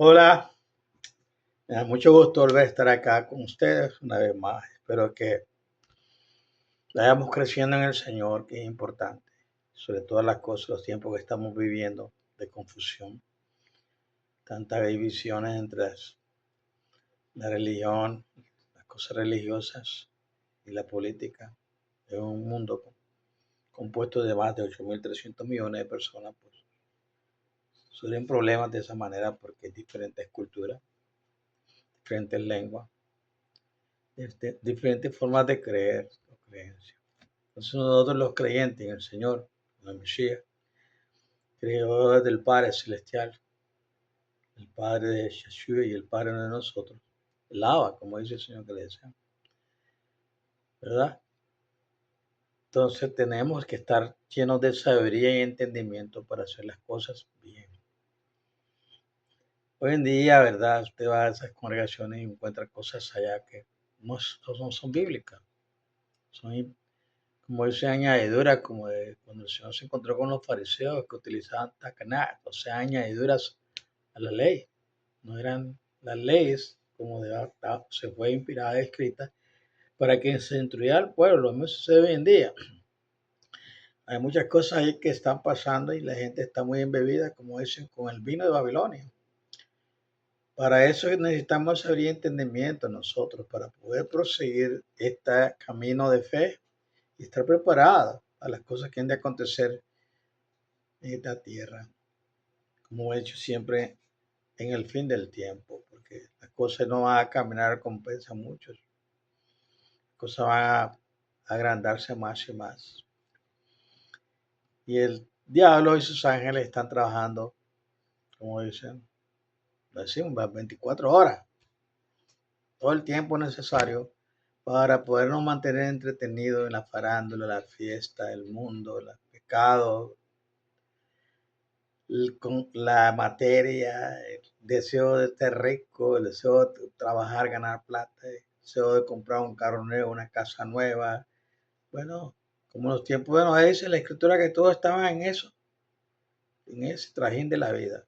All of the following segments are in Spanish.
Hola, me da mucho gusto volver a estar acá con ustedes una vez más. Espero que vayamos creciendo en el Señor, que es importante, sobre todas las cosas, los tiempos que estamos viviendo de confusión, tantas divisiones entre la religión, las cosas religiosas y la política. Es un mundo compuesto de más de 8.300 millones de personas, pues surgen problemas de esa manera porque hay diferentes culturas, diferentes lenguas, diferentes formas de creer o creencias. Entonces nosotros los creyentes en el Señor, en el Mesías, creador del Padre Celestial, el Padre de Yeshua y el Padre de nosotros, el Abba, como dice el Señor que le decía, ¿verdad? Entonces tenemos que estar llenos de sabiduría y entendimiento para hacer las cosas bien. Hoy en día, ¿verdad? Usted va a esas congregaciones y encuentra cosas allá que no son bíblicas, son, como dice, añadiduras, como de cuando el Señor se encontró con los fariseos que utilizaban tacaná, o sea, añadiduras a la ley. No eran las leyes como se fue inspirada y escrita para que se instruyera al pueblo. Lo mismo sucede hoy en día. Hay muchas cosas ahí que están pasando y la gente está muy embebida, como dicen, con el vino de Babilonia. Para eso necesitamos saber entendimiento nosotros, para poder proseguir este camino de fe y estar preparados a las cosas que han de acontecer en esta tierra, como he hecho siempre en el fin del tiempo, porque las cosas no van a caminar como pensan muchos, las cosas van a agrandarse más y más. Y el diablo y sus ángeles están trabajando, como dicen, decimos, 24 horas, todo el tiempo necesario para podernos mantener entretenidos en la farándula, la fiesta, el mundo, el pecado, con la materia, el deseo de ser rico, el deseo de trabajar, ganar plata, el deseo de comprar un carro nuevo, una casa nueva. Bueno, como en los tiempos de Noé dice la escritura que todos estaban en ese trajín de la vida,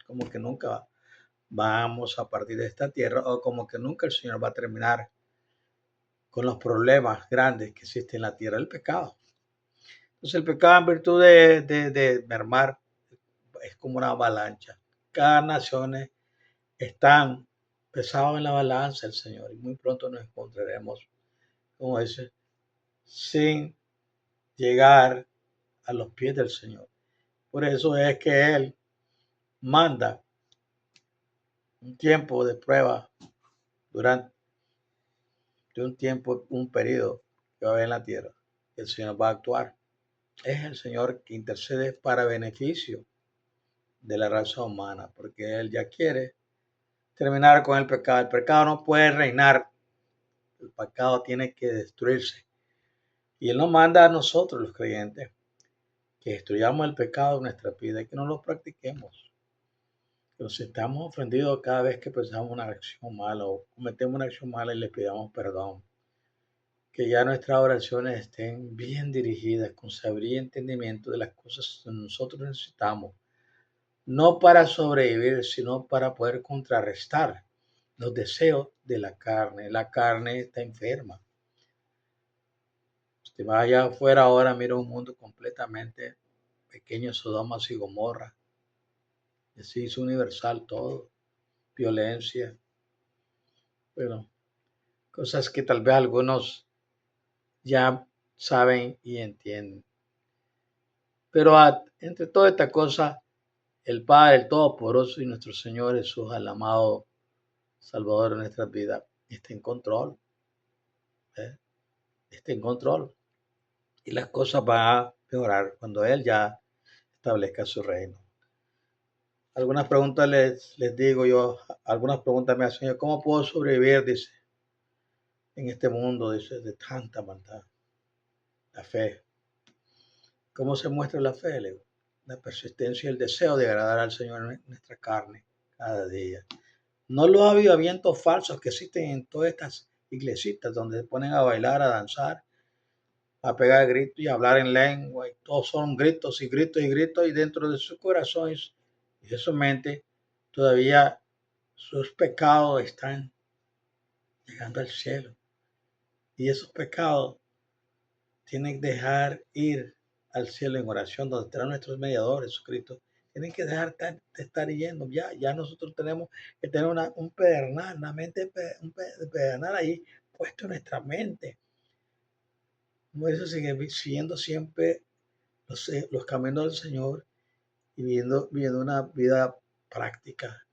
como que nunca vamos a partir de esta tierra o como que nunca el Señor va a terminar con los problemas grandes que existen en la tierra, el pecado. Entonces el pecado en virtud de mermar es como una avalancha. Cada nación están pesados en la balanza el Señor y muy pronto nos encontraremos, como dice, sin llegar a los pies del Señor. Por eso es que Él manda un tiempo de prueba durante un tiempo, un periodo que va a haber en la tierra. El Señor va a actuar. Es el Señor que intercede para beneficio de la raza humana, porque Él ya quiere terminar con el pecado. El pecado no puede reinar. El pecado tiene que destruirse. Y Él nos manda a nosotros, los creyentes, que destruyamos el pecado de nuestra vida y que no lo practiquemos. Pero si estamos ofendidos cada vez que pensamos una acción mala o cometemos una acción mala y le pidamos perdón, que ya nuestras oraciones estén bien dirigidas con sabiduría y entendimiento de las cosas que nosotros necesitamos, no para sobrevivir, sino para poder contrarrestar los deseos de la carne. La carne está enferma. Usted vaya afuera ahora, mira un mundo completamente pequeño, Sodoma y Gomorra. Así es universal todo, violencia, bueno, cosas que tal vez algunos ya saben y entienden. Pero entre toda esta cosa, el Padre, el Todopoderoso y nuestro Señor Jesús, el amado Salvador de nuestras vidas, está en control. ¿Eh? Está en control. Y las cosas van a mejorar cuando Él ya establezca su reino. Algunas preguntas les digo yo, algunas preguntas me hacen yo, ¿cómo puedo sobrevivir, dice, en este mundo, dice, de tanta maldad? La fe. ¿Cómo se muestra la fe, Leo? La persistencia y el deseo de agradar al Señor en nuestra carne cada día. No los avivamientos falsos que existen en todas estas iglesitas donde se ponen a bailar, a danzar, a pegar gritos y a hablar en lengua, y todos son gritos y gritos y gritos, y dentro de su corazón y de su mente todavía sus pecados están llegando al cielo. Y esos pecados tienen que dejar ir al cielo en oración, donde están nuestros mediadores, Jesucristo. Tienen que dejar de estar yendo. Ya nosotros tenemos que tener un pedernal, un pedernal ahí puesto en nuestra mente. Por eso siguiendo siempre los caminos del Señor y viviendo una vida práctica,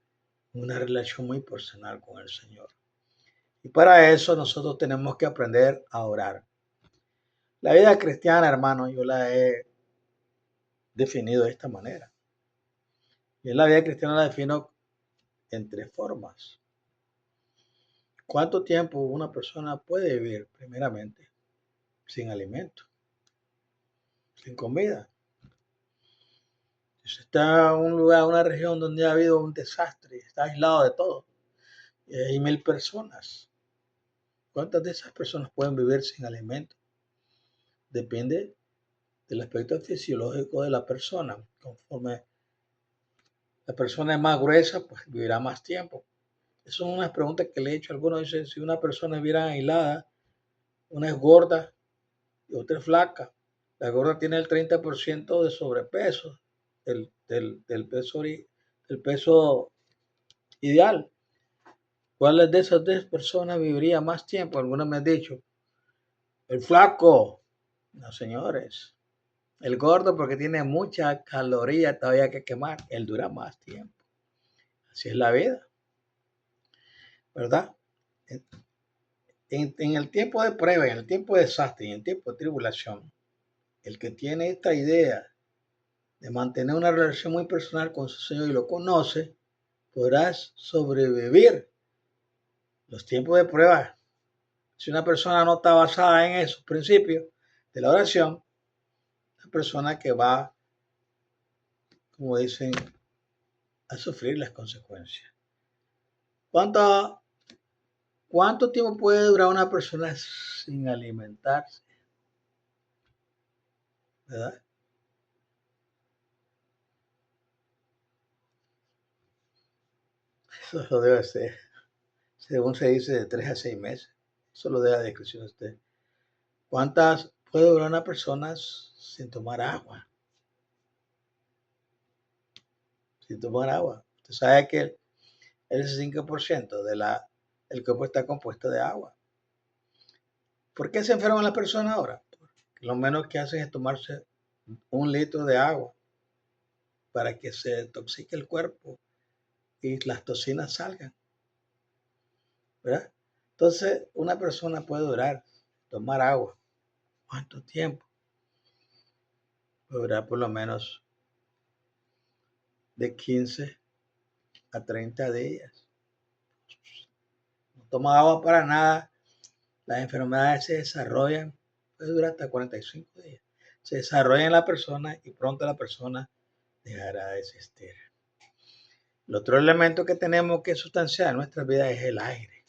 una relación muy personal con el Señor. Y para eso nosotros tenemos que aprender a orar. La vida cristiana, hermano, yo la he definido de esta manera. Y en la vida cristiana la defino en tres formas. ¿Cuánto tiempo una persona puede vivir, primeramente, sin alimento, sin comida? Si está en un lugar, una región donde ha habido un desastre, está aislado de todo, y hay 1000 personas. ¿Cuántas de esas personas pueden vivir sin alimento? Depende del aspecto fisiológico de la persona. Conforme la persona es más gruesa, pues vivirá más tiempo. Esas son unas preguntas que le he hecho a algunos. Dicen, si una persona viviera aislada, una es gorda y otra es flaca. La gorda tiene el 30% de sobrepeso, del peso ideal. ¿Cuáles de esas 10 personas viviría más tiempo? Algunos me han dicho, el flaco. No, señores. El gordo, porque tiene mucha caloría todavía que quemar, él dura más tiempo. Así es la vida, ¿verdad? En el tiempo de prueba, en el tiempo de desastre y en el tiempo de tribulación, el que tiene esta idea de mantener una relación muy personal con su Señor y lo conoce, podrás sobrevivir los tiempos de prueba. Si una persona no está basada en esos principios de la oración, una persona que va, como dicen, a sufrir las consecuencias. ¿Cuánto tiempo puede durar una persona sin alimentarse? ¿Verdad? Eso lo debe ser, según se dice, de 3 a 6 meses. Eso lo deja a discusión usted. ¿Cuántas puede durar una persona sin tomar agua? Sin tomar agua. Usted sabe que el 65% del cuerpo está compuesto de agua. ¿Por qué se enferman las personas ahora? Porque lo menos que hacen es tomarse 1 litro de agua para que se detoxique el cuerpo y las toxinas salgan, ¿verdad? Entonces, una persona puede durar, tomar agua. ¿Cuánto tiempo? Puede durar por lo menos de 15 a 30 días. No toma agua para nada, las enfermedades se desarrollan, puede durar hasta 45 días. Se desarrolla en la persona y pronto la persona dejará de existir. El otro elemento que tenemos que sustanciar en nuestra vida es el aire.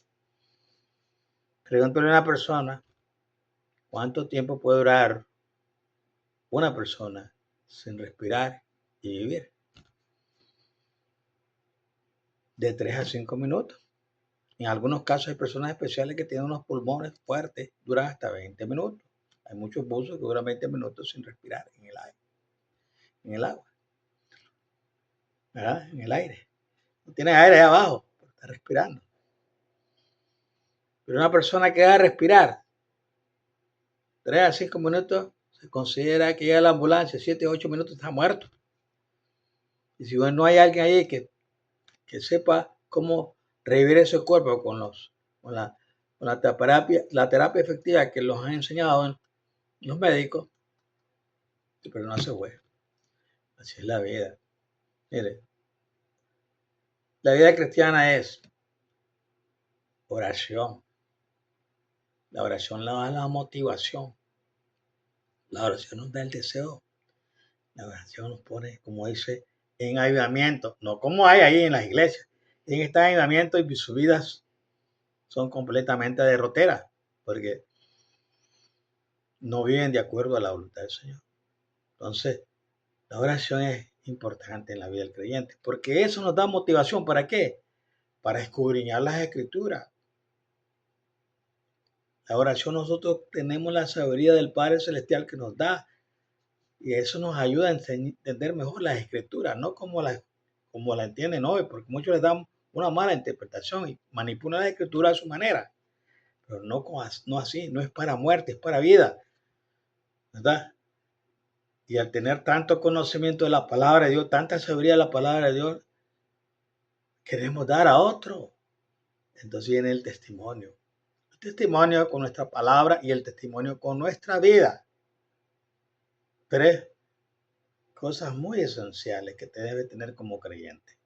Pregúntale a una persona cuánto tiempo puede durar una persona sin respirar y vivir. De 3 a 5 minutos. En algunos casos hay personas especiales que tienen unos pulmones fuertes, duran hasta 20 minutos. Hay muchos buzos que duran 20 minutos sin respirar en el aire, en el agua, ¿verdad? En el aire. No tiene aire ahí abajo, pero está respirando. Pero una persona que va a respirar 3 a 5 minutos, se considera que llega a la ambulancia, 7 o 8 minutos está muerto. Y si no hay alguien ahí que sepa cómo revivir ese cuerpo con la terapia efectiva que los han enseñado los médicos, pero no se puede. Así es la vida. Mire, la vida cristiana es oración. La oración nos da la motivación. La oración nos da el deseo. La oración nos pone, como dice, en avivamiento. No como hay ahí en las iglesias. En este avivamiento y sus vidas son completamente derroteras. Porque no viven de acuerdo a la voluntad del Señor. Entonces, la oración es importante en la vida del creyente. Porque eso nos da motivación. ¿Para qué? para escudriñar las Escrituras. La oración, nosotros tenemos la sabiduría del Padre Celestial que nos da, y eso nos ayuda a entender mejor las Escrituras, no como la entienden hoy, porque muchos les dan una mala interpretación y manipulan la Escritura a su manera, pero no así, no es para muerte, es para vida, ¿verdad? Y al tener tanto conocimiento de la palabra de Dios, tanta sabiduría de la palabra de Dios, queremos dar a otro. Entonces viene el testimonio. El testimonio con nuestra palabra y el testimonio con nuestra vida. Tres cosas muy esenciales que te debe tener como creyente.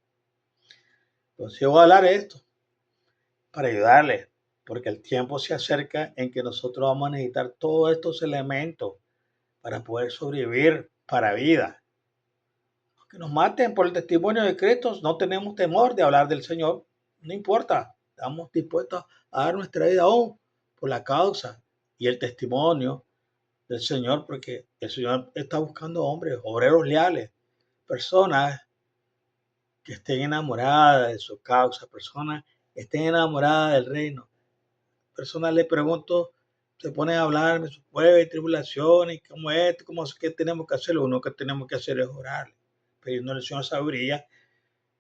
Entonces yo voy a hablar de esto para ayudarles, porque el tiempo se acerca en que nosotros vamos a necesitar todos estos elementos para poder sobrevivir para vida. Que nos maten por el testimonio de Cristo, no tenemos temor de hablar del Señor, no importa, estamos dispuestos a dar nuestra vida aún por la causa y el testimonio del Señor, porque el Señor está buscando hombres, obreros leales, personas que estén enamoradas de su causa, personas que estén enamoradas del reino. Personas le pregunto, se ponen a hablar de su pruebas y tribulaciones, cómo es, cómo es que tenemos que hacer. Lo único que tenemos que hacer es orar, pedirnos al Señor sabiduría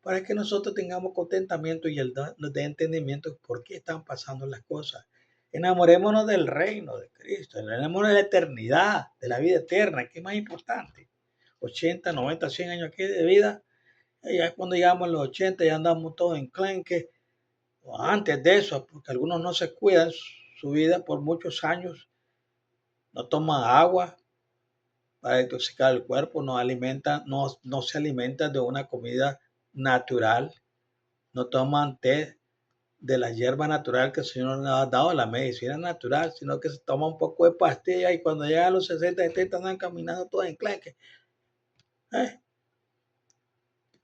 para que nosotros tengamos contentamiento y nos dé entendimiento de por qué están pasando las cosas. Enamorémonos del reino de Cristo, enamorémonos de la eternidad, de la vida eterna, que es más importante. 80, 90, 100 años aquí de vida, y ya cuando llegamos a los 80 ya andamos todos enclenques, o antes de eso, porque algunos no se cuidan su vida por muchos años, no toman agua para intoxicar el cuerpo, no se alimentan de una comida natural, no toman té de la hierba natural que el Señor nos ha dado, la medicina natural, sino que se toma un poco de pastilla y cuando llegan a los 60, 70 andan caminando todos en clenque.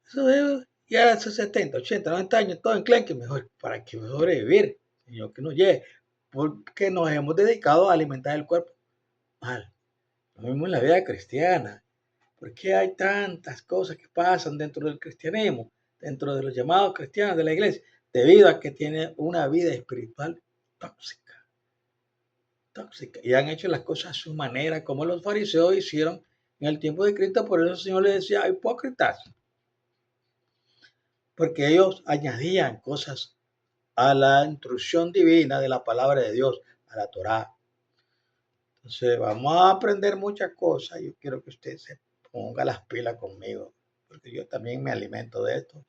Eso es, ya a 70, 80, 90 años, todo en clenque, mejor, ¿para que sobrevivir? Señor, que nos lleve, porque nos hemos dedicado a alimentar el cuerpo mal. Lo mismo en la vida cristiana. ¿Por qué hay tantas cosas que pasan dentro del cristianismo, dentro de los llamados cristianos de la iglesia? Debido a que tiene una vida espiritual tóxica, tóxica. Y han hecho las cosas a su manera, como los fariseos hicieron en el tiempo de Cristo. Por eso el Señor les decía, hipócritas, porque ellos añadían cosas a la instrucción divina de la palabra de Dios, a la Torá. Entonces vamos a aprender muchas cosas. Yo quiero que usted se ponga las pilas conmigo, porque yo también me alimento de esto.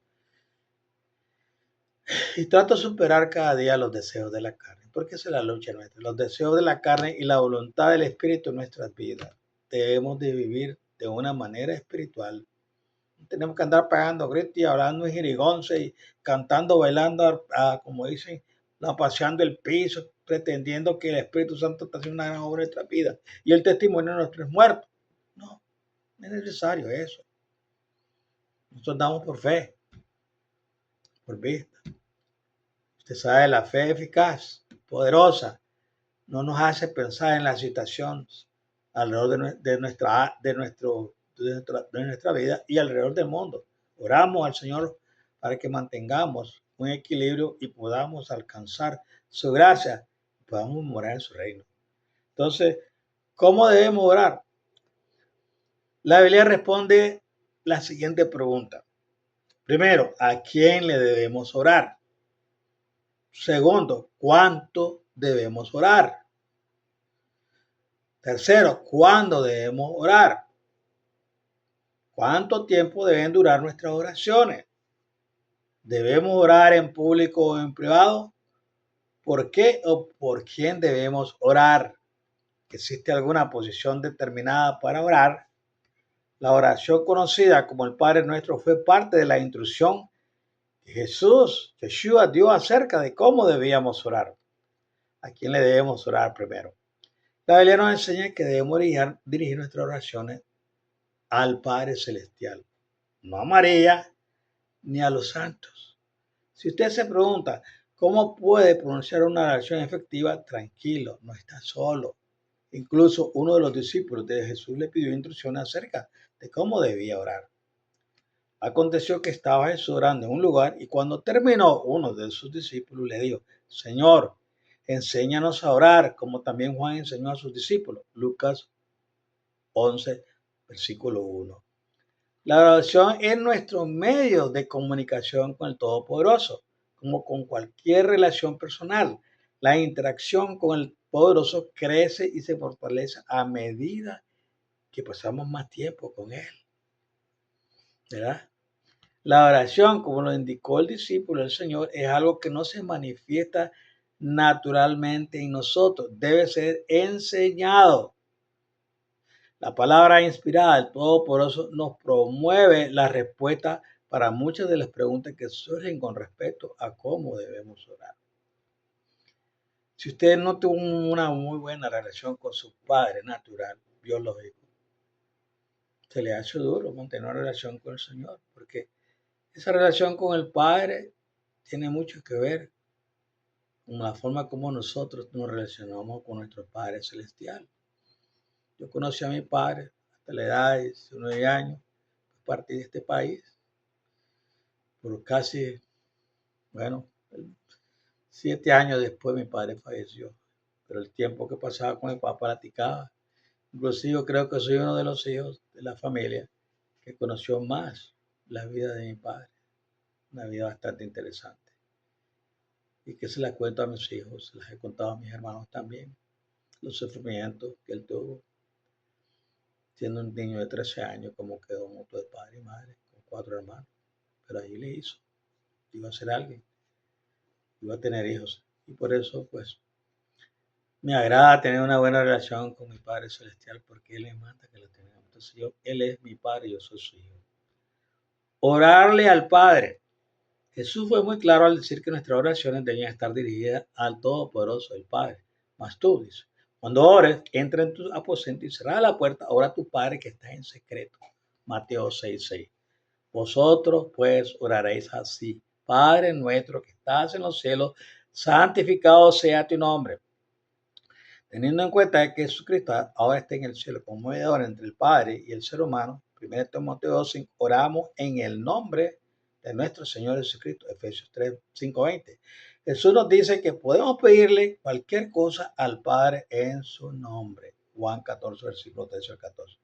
Y trato de superar cada día los deseos de la carne, porque esa es la lucha nuestra. Los deseos de la carne y la voluntad del Espíritu en nuestras vidas. Debemos de vivir de una manera espiritual. No tenemos que andar pagando gritos y hablando en jirigonce y cantando, bailando, como dicen, paseando el piso, pretendiendo que el Espíritu Santo está haciendo una gran obra en nuestra vida y el testimonio de nuestros muertos. No, no es necesario eso. Nosotros damos por fe, por vista. Usted sabe, la fe eficaz, poderosa, no nos hace pensar en las situaciones alrededor de nuestra vida y alrededor del mundo. Oramos al Señor para que mantengamos un equilibrio y podamos alcanzar su gracia y podamos morar en su reino. Entonces, ¿cómo debemos orar? La Biblia responde la siguiente pregunta. Primero, ¿a quién le debemos orar? Segundo, ¿cuánto debemos orar? Tercero, ¿cuándo debemos orar? ¿Cuánto tiempo deben durar nuestras oraciones? ¿Debemos orar en público o en privado? ¿Por qué o por quién debemos orar? ¿Existe alguna posición determinada para orar? La oración conocida como el Padre Nuestro fue parte de la instrucción que Yeshua dio acerca de cómo debíamos orar. ¿A quién le debemos orar primero? La Biblia nos enseña que debemos dirigir nuestras oraciones al Padre Celestial, no a María ni a los santos. Si usted se pregunta cómo puede pronunciar una oración efectiva, tranquilo, no está solo. Incluso uno de los discípulos de Jesús le pidió instrucciones acerca de cómo debía orar. Aconteció que estaba Jesús orando en un lugar y cuando terminó, uno de sus discípulos le dijo, Señor, enséñanos a orar, como también Juan enseñó a sus discípulos. Lucas 11, versículo 1. La oración es nuestro medio de comunicación con el Todopoderoso, como con cualquier relación personal. La interacción con el Poderoso crece y se fortalece a medida que pasamos más tiempo con Él, ¿verdad? La oración, como lo indicó el discípulo del Señor, es algo que no se manifiesta naturalmente en nosotros, debe ser enseñado. La palabra inspirada del Todopoderoso nos promueve la respuesta para muchas de las preguntas que surgen con respecto a cómo debemos orar. Si usted no tuvo una muy buena relación con su padre natural, biológico, se le hace duro mantener una relación con el Señor, porque esa relación con el Padre tiene mucho que ver con la forma como nosotros nos relacionamos con nuestro Padre Celestial. Yo conocí a mi padre hasta la edad de 19 años, partí de este país, por casi, bueno, 7 años después mi padre falleció. Pero el tiempo que pasaba con mi papá platicaba. Inclusive creo que soy uno de los hijos de la familia que conoció más la vida de mi padre, una vida bastante interesante. Y que se las cuento a mis hijos, se las he contado a mis hermanos también, los sufrimientos que él tuvo, siendo un niño de 13 años, como quedó mutuo de padre y madre, con 4 hermanos. Pero ahí le hizo, iba a ser alguien, iba a tener hijos. Y por eso, pues, me agrada tener una buena relación con mi Padre Celestial, porque Él me manda que la tengamos. Entonces, Él es mi Padre y yo soy su hijo. Orarle al Padre. Jesús fue muy claro al decir que nuestras oraciones debían estar dirigidas al Todopoderoso, el Padre. Mas tú, dice, cuando ores, entra en tu aposento y cerrada la puerta, ora a tu Padre que está en secreto. Mateo 6:6. Vosotros pues oraréis así. Padre nuestro que estás en los cielos, santificado sea tu nombre. Teniendo en cuenta que Jesucristo ahora está en el cielo como mediador entre el Padre y el ser humano, 1 Timoteo 2:5, oramos en el nombre de nuestro Señor Jesucristo, Efesios 3:5-20. Jesús nos dice que podemos pedirle cualquier cosa al Padre en su nombre. Juan 14, versículo 13 al 14.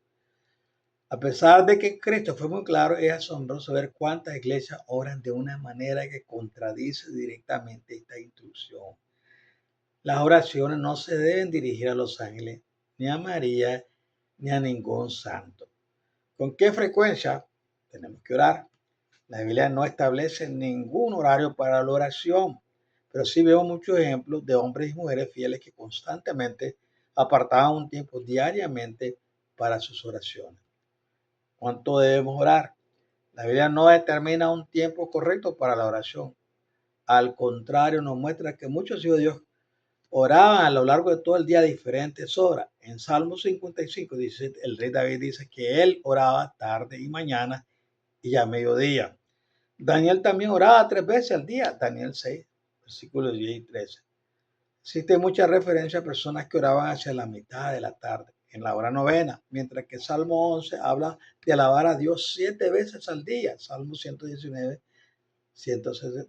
A pesar de que Cristo fue muy claro, es asombroso ver cuántas iglesias oran de una manera que contradice directamente esta instrucción. Las oraciones no se deben dirigir a los ángeles, ni a María, ni a ningún santo. ¿Con qué frecuencia tenemos que orar? La Biblia no establece ningún horario para la oración, pero sí veo muchos ejemplos de hombres y mujeres fieles que constantemente apartaban un tiempo diariamente para sus oraciones. ¿Cuánto debemos orar? La Biblia no determina un tiempo correcto para la oración. Al contrario, nos muestra que muchos hijos de Dios oraban a lo largo de todo el día a diferentes horas. En Salmo 55, dice, el rey David dice que él oraba tarde y mañana y a mediodía. Daniel también oraba 3 veces al día, Daniel 6, versículos 10 y 13. Existe mucha referencia a personas que oraban hacia la mitad de la tarde, en la hora novena, mientras que Salmo 11 habla de alabar a Dios 7 veces al día, Salmo 119,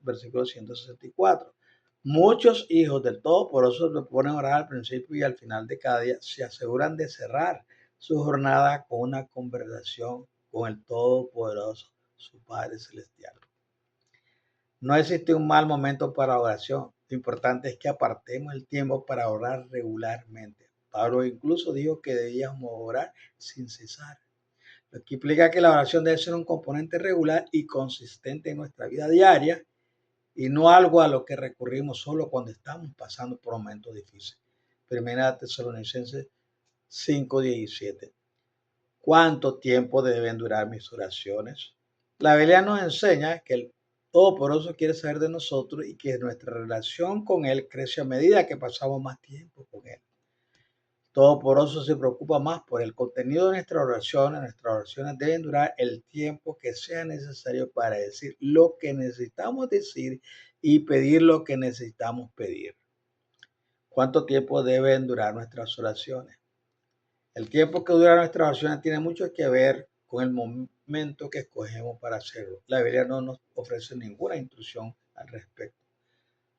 versículo 164. Muchos hijos del Todopoderoso se ponen a orar al principio y al final de cada día, se aseguran de cerrar su jornada con una conversación con el Todopoderoso, su Padre Celestial. No existe un mal momento para oración. Lo importante es que apartemos el tiempo para orar regularmente. Pablo incluso dijo que debíamos orar sin cesar. Lo que implica que la oración debe ser un componente regular y consistente en nuestra vida diaria y no algo a lo que recurrimos solo cuando estamos pasando por momentos difíciles. Primera Tesalonicenses 5:17. ¿Cuánto tiempo deben durar mis oraciones? La Biblia nos enseña que el Todopoderoso quiere saber de nosotros y que nuestra relación con Él crece a medida que pasamos más tiempo con Él. Todopoderoso se preocupa más por el contenido de nuestras oraciones. Nuestras oraciones deben durar el tiempo que sea necesario para decir lo que necesitamos decir y pedir lo que necesitamos pedir. ¿Cuánto tiempo deben durar nuestras oraciones? El tiempo que duran nuestras oraciones tiene mucho que ver con el momento que escogemos para hacerlo. La Biblia no nos ofrece ninguna instrucción al respecto.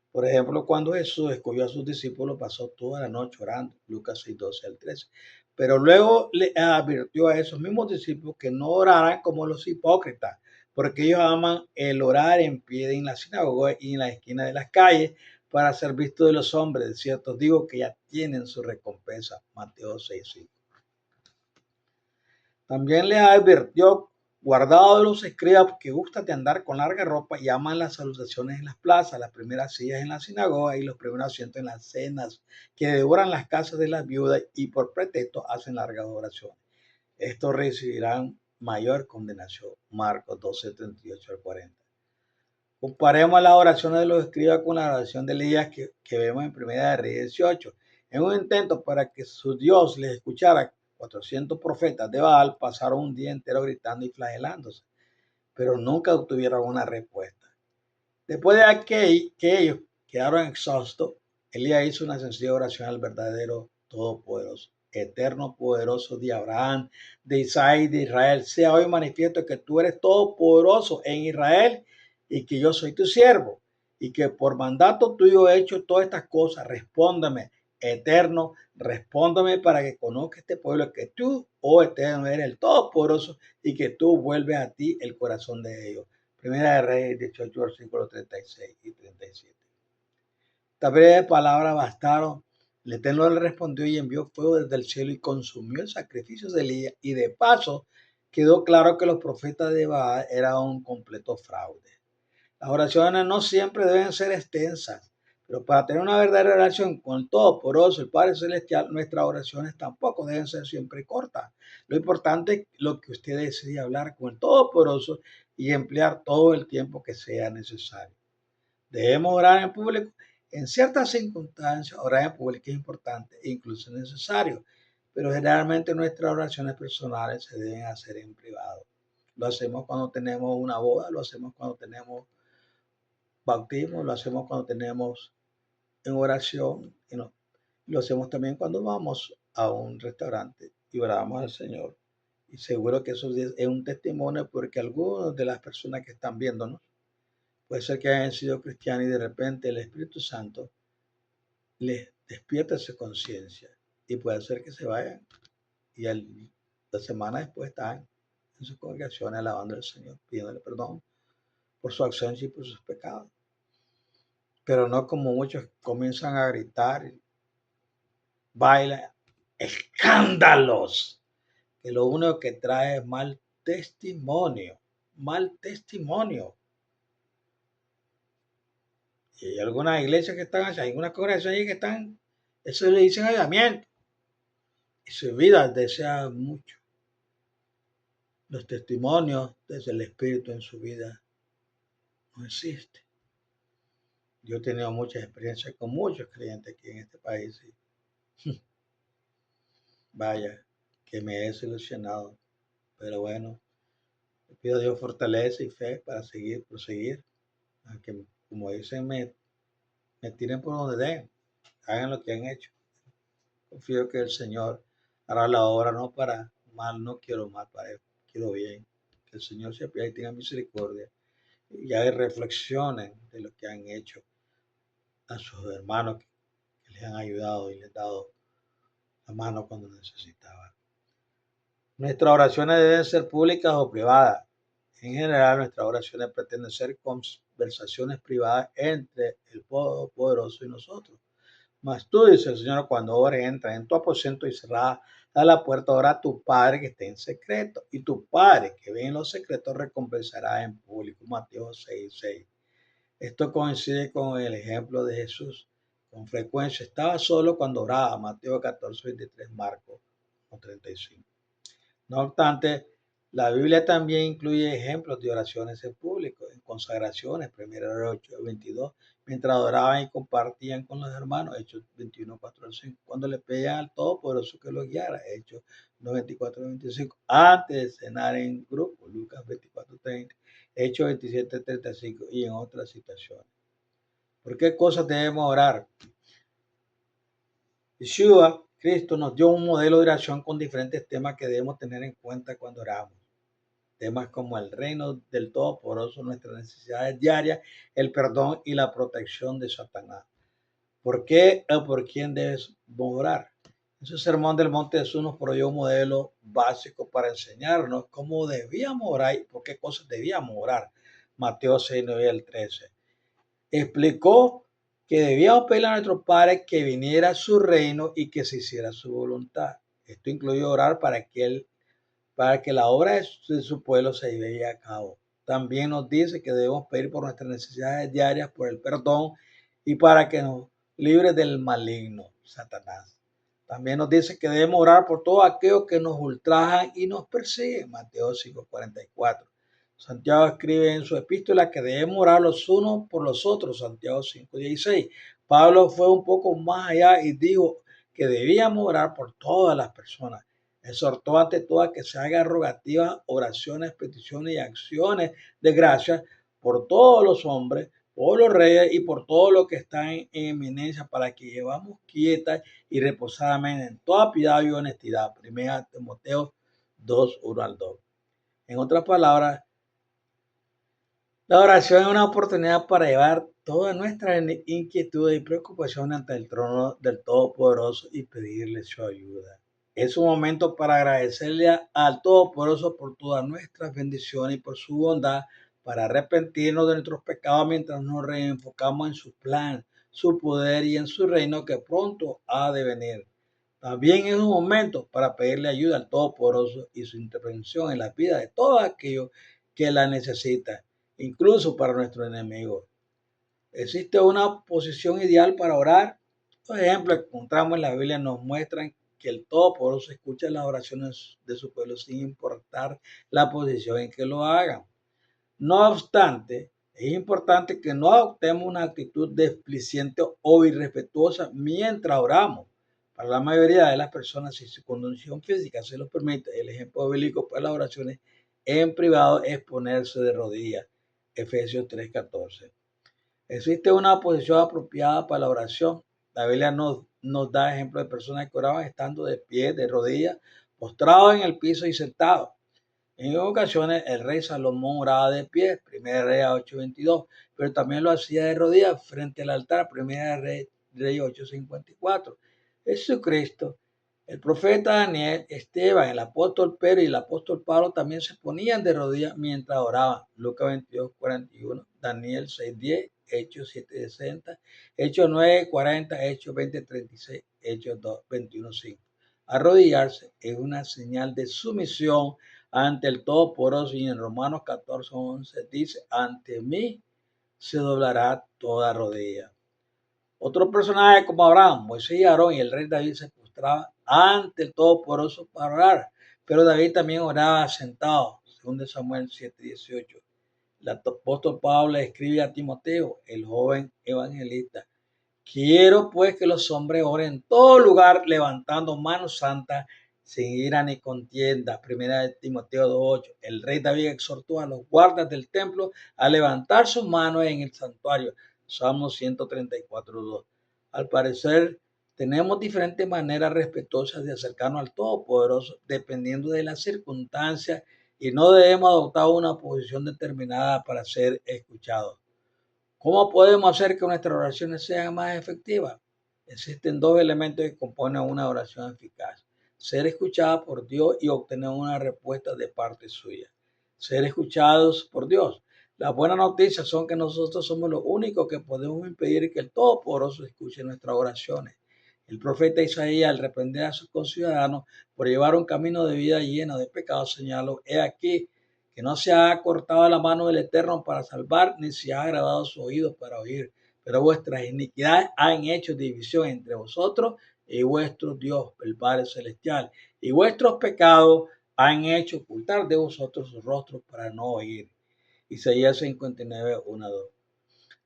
Por ejemplo, cuando Jesús escogió a sus discípulos, pasó toda la noche orando, Lucas 6, 12 al 13. Pero luego le advirtió a esos mismos discípulos que no oraran como los hipócritas, porque ellos aman el orar en pie en la sinagoga y en la esquina de las calles para ser vistos de los hombres. De cierto, digo que ya tienen su recompensa. Mateo 6, 5. También les advirtió, guardado de los escribas que gustan de andar con larga ropa y aman las salutaciones en las plazas, las primeras sillas en la sinagoga y los primeros asientos en las cenas, que devoran las casas de las viudas y por pretexto hacen largas oraciones. Estos recibirán mayor condenación. Marcos 12, 38 al 40. Comparemos las oraciones de los escribas con la oración de Elías que vemos en Primera de Reyes 18. En un intento para que su Dios les escuchara, 400 profetas de Baal pasaron un día entero gritando y flagelándose, pero nunca obtuvieron una respuesta. Después de que ellos quedaron exhaustos, Elías hizo una sencilla oración al verdadero Todopoderoso, eterno, poderoso de Abraham, de Isaac y de Israel. Sea hoy manifiesto que tú eres todopoderoso en Israel y que yo soy tu siervo y que por mandato tuyo he hecho todas estas cosas. Respóndeme, eterno, respóndeme para que conozca este pueblo que tú, oh eterno, eres el todopoderoso y que tú vuelves a ti el corazón de ellos. Primera de Reyes 18, versículos 36 y 37. Estas breves palabras bastaron. El Eterno le respondió y envió fuego desde el cielo y consumió el sacrificio de Elías. Y de paso quedó claro que los profetas de Baal eran un completo fraude. Las oraciones no siempre deben ser extensas, pero para tener una verdadera relación con el Todopoderoso, el Padre Celestial, nuestras oraciones tampoco deben ser siempre cortas. Lo importante es lo que usted decide hablar con el Todopoderoso y emplear todo el tiempo que sea necesario. Debemos orar en público. En ciertas circunstancias, orar en público es importante e incluso necesario, pero generalmente nuestras oraciones personales se deben hacer en privado. Lo hacemos cuando tenemos una boda, lo hacemos cuando tenemos bautismo, lo hacemos cuando tenemos en oración y lo hacemos también cuando vamos a un restaurante y oramos al Señor. Y seguro que eso es un testimonio porque algunas de las personas que están viéndonos puede ser que hayan sido cristianos y de repente el Espíritu Santo les despierta su conciencia y puede ser que se vayan y la semana después están en sus congregaciones alabando al Señor, pidiéndole perdón por su acción y por sus pecados. Pero no como muchos comienzan a gritar, bailan, escándalos, que lo único que trae es mal testimonio, mal testimonio. Y hay algunas iglesias que están, hay algunas congregaciones que están, eso le dicen avivamiento, y su vida desea mucho. Los testimonios desde el Espíritu en su vida no existen. Yo he tenido muchas experiencias con muchos creyentes aquí en este país y vaya, que me he desilusionado. Pero bueno, le pido a Dios fortaleza y fe para proseguir. Aunque, como dicen, me tiren por donde den, hagan lo que han hecho. Confío que el Señor hará la obra, no para mal, no quiero mal para él, quiero bien. Que el Señor se apiade y tenga misericordia y haga reflexionen de lo que han hecho a sus hermanos que les han ayudado y les han dado la mano cuando necesitaban. Nuestras oraciones deben ser públicas o privadas. En general, nuestras oraciones pretenden ser conversaciones privadas entre el Poderoso y nosotros. Mas tú, dice el Señor, cuando ores, entra en tu aposento y cerrada a la puerta, ora a tu Padre que esté en secreto. Y tu Padre que ve en los secretos recompensará en público. Mateo 6, 6. Esto coincide con el ejemplo de Jesús. Con frecuencia estaba solo cuando oraba. Mateo 14, 23, Marcos 35. No obstante, la Biblia también incluye ejemplos de oraciones en público, en consagraciones, 1 Reyes 8, 22, mientras adoraban y compartían con los hermanos, Hechos 21, 4 al 5, cuando le pedían al Todopoderoso que los guiara, Hechos 94, 25, antes de cenar en grupo, Lucas 24, 30, Hechos 27, 35 y en otras situaciones. ¿Por qué cosas debemos orar? Yeshua, Cristo, nos dio un modelo de oración con diferentes temas que debemos tener en cuenta cuando oramos. temas como el reino del Todopoderoso, nuestras necesidades diarias, el perdón y la protección de Satanás. ¿Por qué o por quién debes orar? Ese sermón del Monte Jesús nos proveyó un modelo básico para enseñarnos cómo debíamos orar y por qué cosas debíamos orar. Mateo 6, 9 al 13. Explicó que debíamos pedirle a nuestro Padre que viniera a su reino y que se hiciera su voluntad. Esto incluye orar para que la obra de su pueblo se lleve a cabo. También nos dice que debemos pedir por nuestras necesidades diarias, por el perdón y para que nos libre del maligno, Satanás. También nos dice que debemos orar por todos aquellos que nos ultrajan y nos persiguen, Mateo 5:44. Santiago escribe en su epístola que debemos orar los unos por los otros, Santiago 5:16. Pablo fue un poco más allá y dijo que debíamos orar por todas las personas. Exhortó ante todo a que se hagan rogativas, oraciones, peticiones y acciones de gracia por todos los hombres, por los reyes y por todos los que están en eminencia, para que llevamos quieta y reposadamente en toda piedad y honestidad. 1 Timoteo 2, 1 al 2. En otras palabras, la oración es una oportunidad para llevar todas nuestras inquietudes y preocupaciones ante el trono del Todopoderoso y pedirle su ayuda. Es un momento para agradecerle al Todopoderoso por todas nuestras bendiciones y por su bondad, para arrepentirnos de nuestros pecados mientras nos reenfocamos en su plan, su poder y en su reino que pronto ha de venir. También es un momento para pedirle ayuda al Todopoderoso y su intervención en la vida de todos aquellos que la necesitan, incluso para nuestros enemigos. ¿Existe una posición ideal para orar? Por ejemplo, encontramos en la Biblia, nos muestran que el Todopoderoso escucha las oraciones de su pueblo sin importar la posición en que lo hagan. No obstante, es importante que no adoptemos una actitud desplicente o irrespetuosa mientras oramos. Para la mayoría de las personas, si su condición física se lo permite, el ejemplo bíblico para las oraciones en privado es ponerse de rodillas. Efesios 3:14. Existe una posición apropiada para la oración. La Biblia nos da ejemplos de personas que oraban estando de pie, de rodillas, postrados en el piso y sentados. En ocasiones el rey Salomón oraba de pie, 1 Reyes 8:22, pero también lo hacía de rodillas frente al altar, 1 Reyes 8:54. Jesucristo, el profeta Daniel, Esteban, el apóstol Pedro y el apóstol Pablo también se ponían de rodillas mientras oraban. Lucas 22:41, Daniel 6:10, Hechos 7:60, Hechos 9:40, Hechos 20:36, Hechos 21:5. Arrodillarse es una señal de sumisión ante el Todopoderoso, y en Romanos 14:11 dice: ante mí se doblará toda rodilla. Otro personaje como Abraham, Moisés y Aarón y el rey David se postraban ante el Todopoderoso para orar, pero David también oraba sentado, según Samuel 7:18. El apóstol Pablo escribe a Timoteo, el joven evangelista: quiero pues que los hombres oren en todo lugar, levantando manos santas, sin ira ni contienda. 1 Timoteo 2:8. El rey David exhortó a los guardas del templo a levantar sus manos en el santuario. Salmo 134:2. Al parecer, tenemos diferentes maneras respetuosas de acercarnos al Todopoderoso, dependiendo de las circunstancias, y no debemos adoptar una posición determinada para ser escuchados. ¿Cómo podemos hacer que nuestras oraciones sean más efectivas? Existen dos elementos que componen una oración eficaz: ser escuchada por Dios y obtener una respuesta de parte suya. Ser escuchados por Dios. Las buenas noticias son que nosotros somos los únicos que podemos impedir que el Todopoderoso escuche nuestras oraciones. El profeta Isaías, al reprender a sus conciudadanos por llevar un camino de vida lleno de pecados, señaló: he aquí que no se ha cortado la mano del Eterno para salvar, ni se ha agravado su oído para oír. Pero vuestras iniquidades han hecho división entre vosotros y vuestro Dios, el Padre Celestial, y vuestros pecados han hecho ocultar de vosotros sus rostros para no oír. Isaías 59, 1 a 2.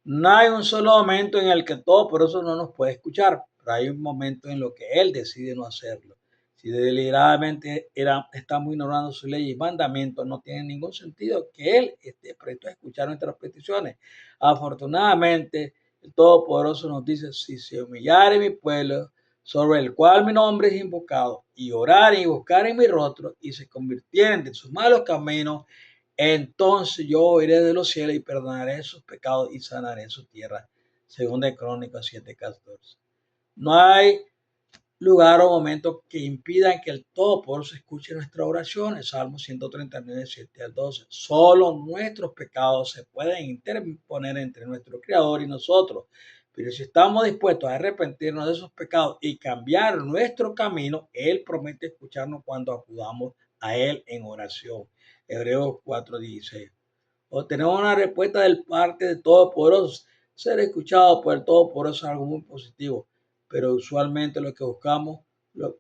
No hay un solo momento en el que todo por eso no nos puede escuchar, pero hay un momento en lo que Él decide no hacerlo. Si deliberadamente estamos ignorando su ley y mandamientos, no tiene ningún sentido que Él esté presto a escuchar nuestras peticiones. Afortunadamente, el Todopoderoso nos dice: si se humillare mi pueblo, sobre el cual mi nombre es invocado, y oraren y buscaren mi rostro, y se convirtieren de sus malos caminos, entonces yo oiré de los cielos y perdonaré sus pecados y sanaré su tierra. Segunda de Crónicas 7:14. No hay lugar o momento que impidan que el Todopoderoso escuche nuestras oraciones. Salmo 139, 7 al 12. Solo nuestros pecados se pueden interponer entre nuestro Creador y nosotros. Pero si estamos dispuestos a arrepentirnos de esos pecados y cambiar nuestro camino, Él promete escucharnos cuando acudamos a Él en oración. Hebreos 4:16. Obtener una respuesta del parte de Todopoderoso. Ser escuchado por el Todopoderoso es algo muy positivo, pero usualmente lo que buscamos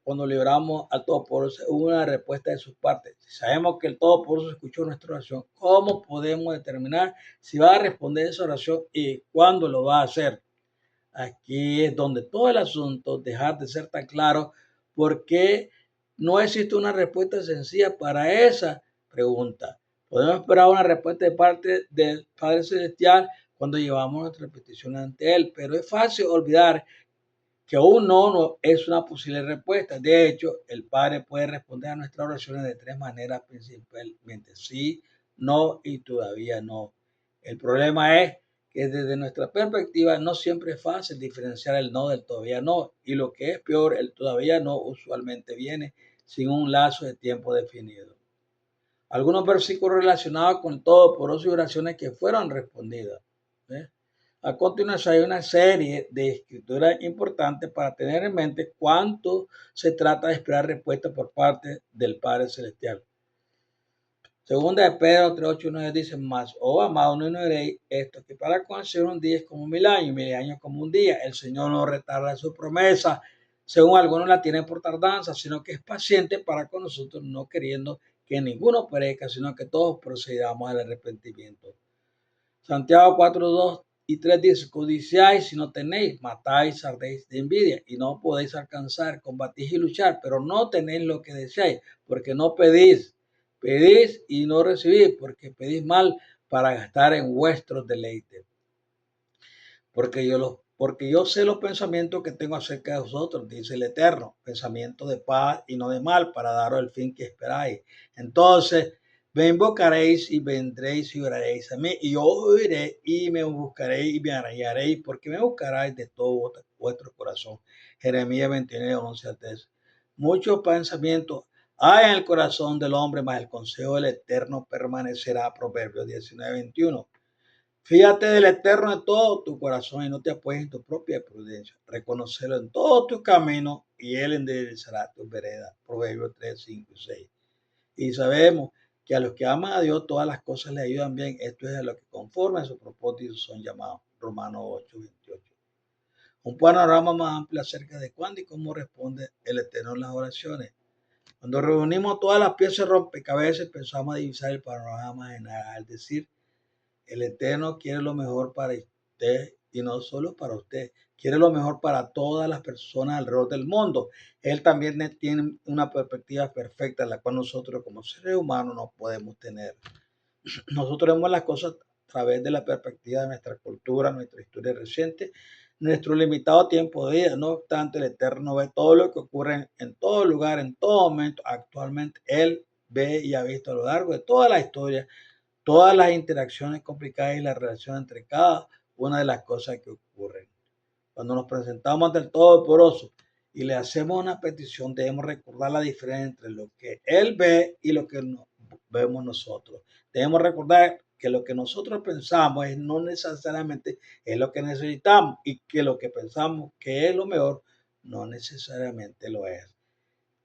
cuando liberamos al Todopoderoso es una respuesta de su parte. Si sabemos que el Todopoderoso escuchó nuestra oración, ¿cómo podemos determinar si va a responder esa oración y cuándo lo va a hacer? Aquí es donde todo el asunto dejar de ser tan claro porque no existe una respuesta sencilla para esa pregunta. Podemos esperar una respuesta de parte del Padre Celestial cuando llevamos nuestra petición ante Él, pero es fácil olvidar que un no es una posible respuesta. De hecho, el Padre puede responder a nuestras oraciones de tres maneras principalmente: sí, no y todavía no. El problema es que desde nuestra perspectiva no siempre es fácil diferenciar el no del todavía no, y lo que es peor, el todavía no usualmente viene sin un lazo de tiempo definido. Algunos versículos relacionados con todo por y oraciones que fueron respondidas. ¿Eh? A continuación hay una serie de escrituras importantes para tener en mente cuánto se trata de esperar respuesta por parte del Padre Celestial. Segunda de Pedro 3:8 9 dice: más, oh amado, no ignoréis esto, que para con el Señor un día es como 1000 años, 1000 años como un día. El Señor no retarda su promesa, según algunos la tienen por tardanza, sino que es paciente para con nosotros, no queriendo que ninguno perezca, sino que todos procedamos al arrepentimiento. Santiago 4:2 y 3 dice: codiciáis si no tenéis, matáis, ardéis de envidia, y no podéis alcanzar, combatís y luchar, pero no tenéis lo que deseáis, porque no pedís. Pedís y no recibís, porque pedís mal para gastar en vuestros deleites. Porque yo sé los pensamientos que tengo acerca de vosotros, dice el Eterno, pensamientos de paz y no de mal, para daros el fin que esperáis. Entonces me invocaréis y vendréis y oraréis a mí, y yo oiré y me buscaréis y me hallaréis, porque me buscaréis de todo vuestro corazón. Jeremías 29, 11 al 13. Muchos pensamientos hay en el corazón del hombre, mas el consejo del Eterno permanecerá. Proverbios 19:21. Fíjate del Eterno de todo tu corazón y no te apoyes en tu propia prudencia. Reconocerlo en todos tus caminos y Él enderezará tus veredas. Proverbios 3, 5 y 6. Y sabemos que a los que aman a Dios todas las cosas le ayudan bien. Esto es a los que conforme a su propósito son llamados. Romanos 8, 28. Un panorama más amplio acerca de cuándo y cómo responde el Eterno en las oraciones. Cuando reunimos todas las piezas rompecabezas, pensamos a divisar el panorama general, es decir, el Eterno quiere lo mejor para usted y no solo para usted. Quiere lo mejor para todas las personas alrededor del mundo. Él también tiene una perspectiva perfecta, la cual nosotros como seres humanos no podemos tener. Nosotros vemos las cosas a través de la perspectiva de nuestra cultura, nuestra historia reciente, nuestro limitado tiempo de vida. No obstante, el Eterno ve todo lo que ocurre en todo lugar, en todo momento. Actualmente, Él ve y ha visto a lo largo de toda la historia todas las interacciones complicadas y la relación entre cada una de las cosas que ocurren. Cuando nos presentamos ante el Todopoderoso y le hacemos una petición, debemos recordar la diferencia entre lo que Él ve y lo que vemos nosotros. Debemos recordar que lo que nosotros pensamos no necesariamente es lo que necesitamos, y que lo que pensamos que es lo mejor no necesariamente lo es.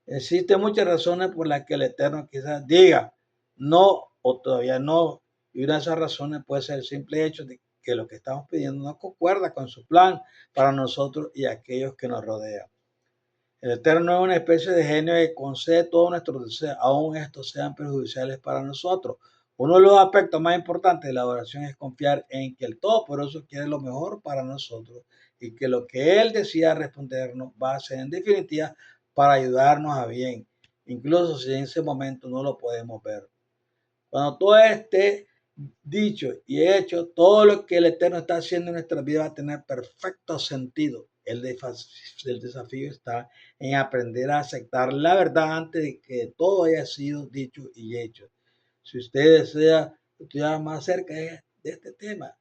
Existen muchas razones por las que el Eterno quizás diga no o todavía no. Y una de esas razones puede ser el simple hecho de que lo que estamos pidiendo no concuerda con su plan para nosotros y aquellos que nos rodean. El Eterno es una especie de genio que concede todos nuestros deseos, aun estos sean perjudiciales para nosotros. Uno de los aspectos más importantes de la oración es confiar en que el Todopoderoso quiere lo mejor para nosotros y que lo que Él decida respondernos va a ser en definitiva para ayudarnos a bien, incluso si en ese momento no lo podemos ver. Cuando todo esté dicho y hecho, todo lo que el Eterno está haciendo en nuestra vida va a tener perfecto sentido. El desafío está en aprender a aceptar la verdad antes de que todo haya sido dicho y hecho. Si usted desea estudiar más cerca de este tema,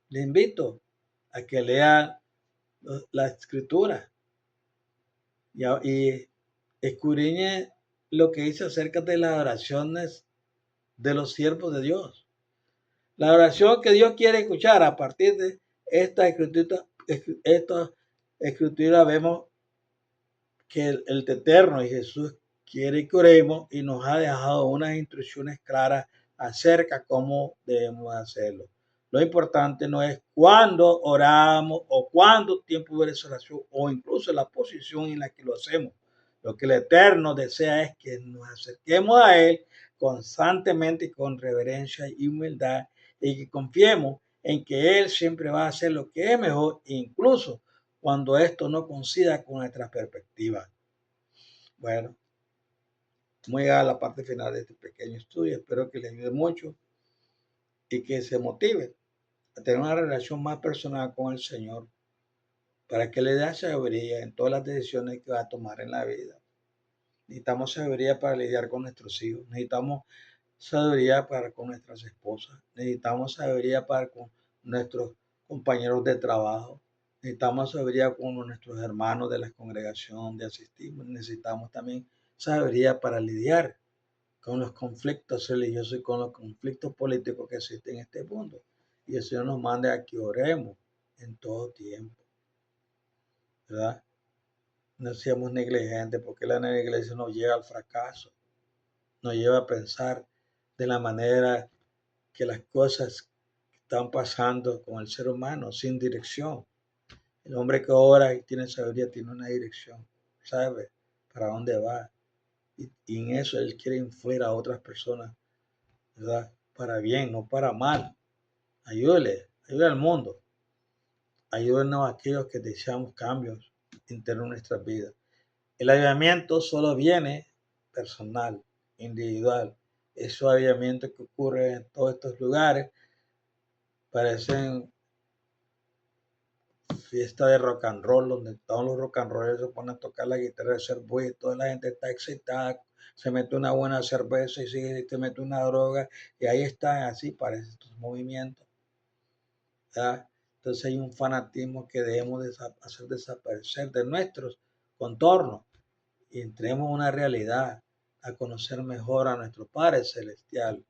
le invito a que lea la escritura y escudriñe lo que dice acerca de las oraciones de los siervos de Dios. La oración que Dios quiere escuchar a partir de esta escritura vemos que el Eterno y Jesús quiere que oremos y nos ha dejado unas instrucciones claras acerca de cómo debemos hacerlo. Lo importante no es cuándo oramos o cuánto tiempo de oración o incluso la posición en la que lo hacemos. Lo que el Eterno desea es que nos acerquemos a Él constantemente con reverencia y humildad y que confiemos en que Él siempre va a hacer lo que es mejor, incluso cuando esto no coincida con nuestra perspectiva. Bueno, vamos a llegar a la parte final de este pequeño estudio. Espero que les ayude mucho y que se motive a tener una relación más personal con el Señor para que le dé sabiduría en todas las decisiones que va a tomar en la vida. Necesitamos sabiduría para lidiar con nuestros hijos. Necesitamos sabiduría para con nuestras esposas. Necesitamos sabiduría para con nuestros compañeros de trabajo. Necesitamos sabiduría con nuestros hermanos de la congregación donde asistimos. Necesitamos también sabiduría para lidiar con los conflictos religiosos y con los conflictos políticos que existen en este mundo. Y el Señor nos manda a que oremos en todo tiempo, ¿verdad? No seamos negligentes, porque la negligencia nos lleva al fracaso, nos lleva a pensar de la manera que las cosas están pasando con el ser humano, sin dirección. El hombre que ora y tiene sabiduría tiene una dirección, sabe para dónde va. Y en eso él quiere influir a otras personas, ¿verdad? Para bien, no para mal. Ayúdele al mundo. Ayúdenos a aquellos que deseamos cambios internos en nuestras vidas. El avivamiento solo viene personal, individual. Esos avivamientos que ocurren en todos estos lugares parecen fiesta de rock and roll, donde todos los rock and rollers se ponen a tocar la guitarra de cerveza y toda la gente está excitada, se mete una buena cerveza y sigue, se mete una droga y ahí están, así parecen estos movimientos, ¿verdad? Entonces hay un fanatismo que debemos hacer desaparecer de nuestros contornos y entremos en una realidad, a conocer mejor a nuestro Padre Celestial,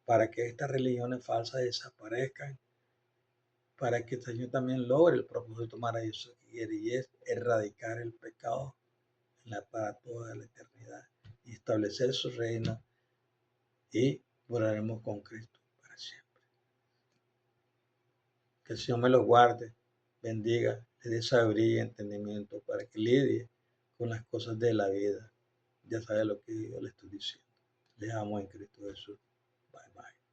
para que estas religiones falsas desaparezcan, para que el Señor también logre el propósito maravilloso que quiere, y es erradicar el pecado para toda la eternidad y establecer su reino, y moraremos con Cristo para siempre. Que el Señor me los guarde, bendiga, le dé sabiduría y entendimiento para que lidie con las cosas de la vida. Ya sabe lo que yo le estoy diciendo. Les amo en Cristo Jesús. Bye bye.